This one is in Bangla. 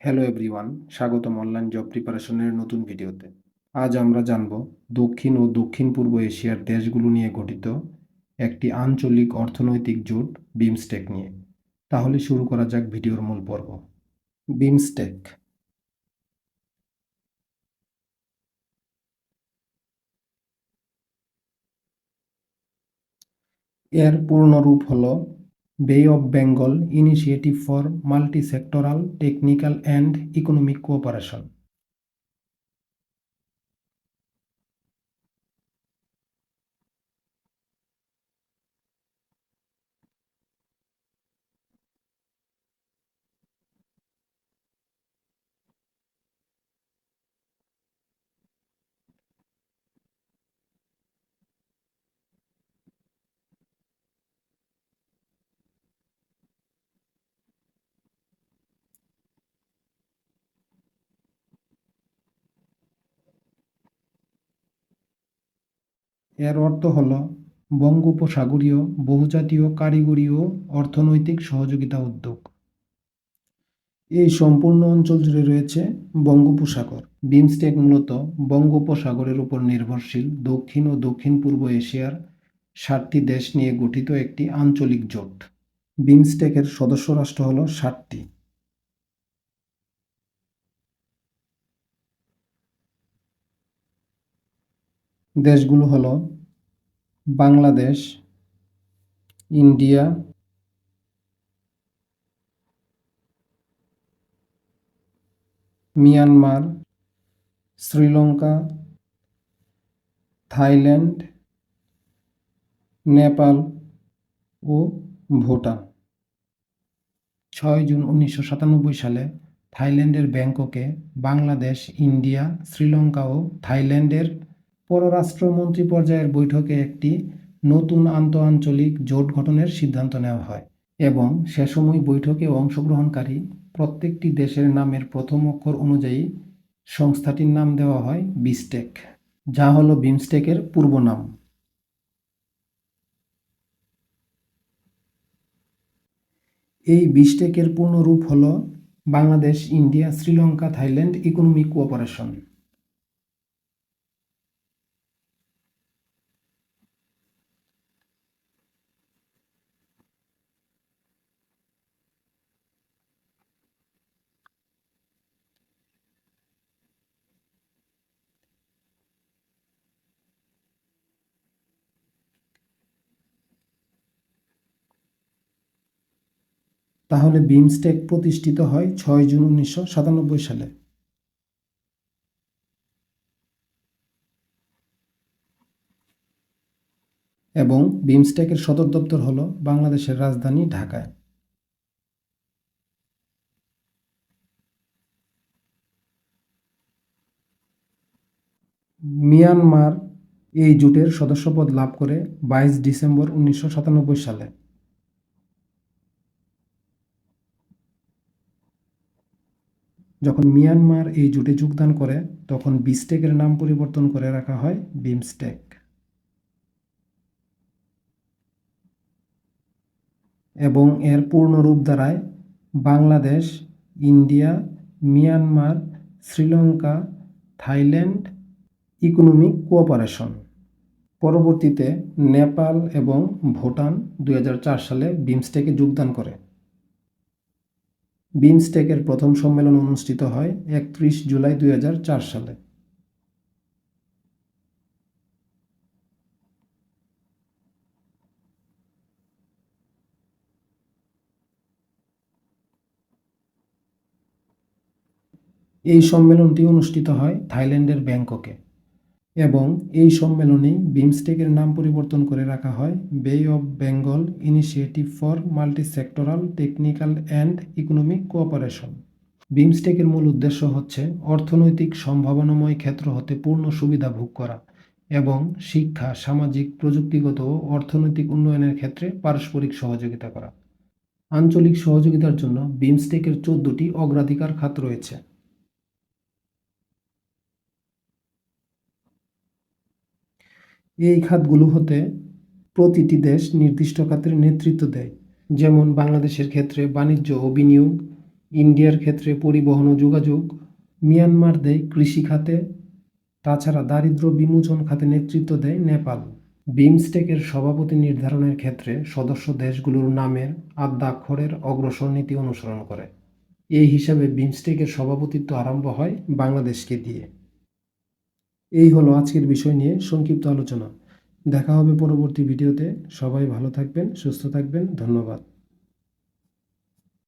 হ্যালো এভরিওয়ান, স্বাগতম অনলাইন জব প্রিপারেশনের নতুন ভিডিওতে। আজ আমরা জানব দক্ষিণ ও দক্ষিণ পূর্ব এশিয়ার দেশগুলো নিয়ে গঠিত একটি আঞ্চলিক অর্থনৈতিক জোট বিমস্টেক নিয়ে। তাহলে শুরু করা যাক ভিডিওর মূল পর্ব। বিমস্টেক এর পূর্ণ রূপ হল বে of Bengal initiative for multi sectoral technical and economic cooperation. এর অর্থ হল বঙ্গোপসাগরীয় বহুজাতীয় কারিগরি ও অর্থনৈতিক সহযোগিতা উদ্যোগ। এই সম্পূর্ণ অঞ্চল জুড়ে রয়েছে বঙ্গোপসাগর। বিমস্টেক মূলত বঙ্গোপসাগরের উপর নির্ভরশীল দক্ষিণ ও দক্ষিণ পূর্ব এশিয়ার 7টি দেশ নিয়ে গঠিত একটি আঞ্চলিক জোট। বিমস্টেকের সদস্য রাষ্ট্র হল 7টি। দেশগুলো হল Bangladesh, India, Myanmar, Sri Lanka, Thailand, Nepal ও ভুটান। 6 জুন 1997 সালে থাইল্যান্ডের ব্যাংককে বাংলাদেশ, ইন্ডিয়া, শ্রীলঙ্কা ও থাইল্যান্ডের পররাষ্ট্রমন্ত্রী পর্যায়ের বৈঠকে একটি নতুন আন্তঃআঞ্চলিক জোট গঠনের সিদ্ধান্ত নেওয়া হয় এবং সে সময় বৈঠকে অংশগ্রহণকারী প্রত্যেকটি দেশের নামের প্রথম অক্ষর অনুযায়ী সংস্থাটির নাম দেওয়া হয় বিমস্টেক, যা হল বিমস্টেকের পূর্ব নাম। এই বিমস্টেকের পূর্ণ রূপ হল Bangladesh, India, Sri Lanka, Thailand economic cooperation. তাহলে বিমস্টেক প্রতিষ্ঠিত হয় 6 জুন 1997 সালে। এবং বিমস্টেকের সদর দপ্তর হল বাংলাদেশের রাজধানী ঢাকায়। মিয়ানমার এই জোটের সদস্যপদ লাভ করে 22 ডিসেম্বর 1997 সালে। যখন মিয়ানমার এই জোটে যোগদান করে তখন বিমস্টেকের নাম পরিবর্তন করে রাখা হয় বিমস্টেক। এবং এর পূর্ণ রূপ দাঁড়ায় Bangladesh, India, Myanmar, Sri Lanka, Thailand economic cooperation. পরবর্তীতে নেপাল এবং ভুটান 2004 সালে বিমস্টেকে যোগদান করে। বিমস্টেকের প্রথম সম্মেলন অনুষ্ঠিত হয় 31 জুলাই 2004 সালে। এই সম্মেলনটি অনুষ্ঠিত হয় থাইল্যান্ডের ব্যাংককে এবং এই সম্মেলনেই বিমস্টেকের নাম পরিবর্তন করে রাখা হয় bay of Bengal initiative for multi sectoral technical and economic cooperation. বিমস্টেকের মূল উদ্দেশ্য হচ্ছে অর্থনৈতিক সম্ভাবনাময় ক্ষেত্র হতে পূর্ণ সুবিধা ভোগ করা এবং শিক্ষা, সামাজিক, প্রযুক্তিগত ও অর্থনৈতিক উন্নয়নের ক্ষেত্রে পারস্পরিক সহযোগিতা করা। আঞ্চলিক সহযোগিতার জন্য বিমস্টেকের 14টি অগ্রাধিকার খাত রয়েছে। এই খাতগুলো হতে প্রতিটি দেশ নির্দিষ্ট খাতের নেতৃত্ব দেয়। যেমন বাংলাদেশের ক্ষেত্রে বাণিজ্য ও বিনিয়োগ, ইন্ডিয়ার ক্ষেত্রে পরিবহন ও যোগাযোগ, মিয়ানমার দেয় কৃষি খাতে, তাছাড়া দারিদ্র বিমোচন খাতে নেতৃত্ব দেয় নেপাল। বিমস্টেকের সভাপতি নির্ধারণের ক্ষেত্রে সদস্য দেশগুলোর নামের আদ্যাক্ষরের অগ্রসর নীতি অনুসরণ করে। এই হিসাবে বিমস্টেকের সভাপতিত্ব আরম্ভ হয় বাংলাদেশকে দিয়ে। এই হলো আজকের বিষয় নিয়ে সংক্ষিপ্ত আলোচনা। দেখা হবে পরবর্তী ভিডিওতে। সবাই ভালো থাকবেন, সুস্থ থাকবেন। ধন্যবাদ।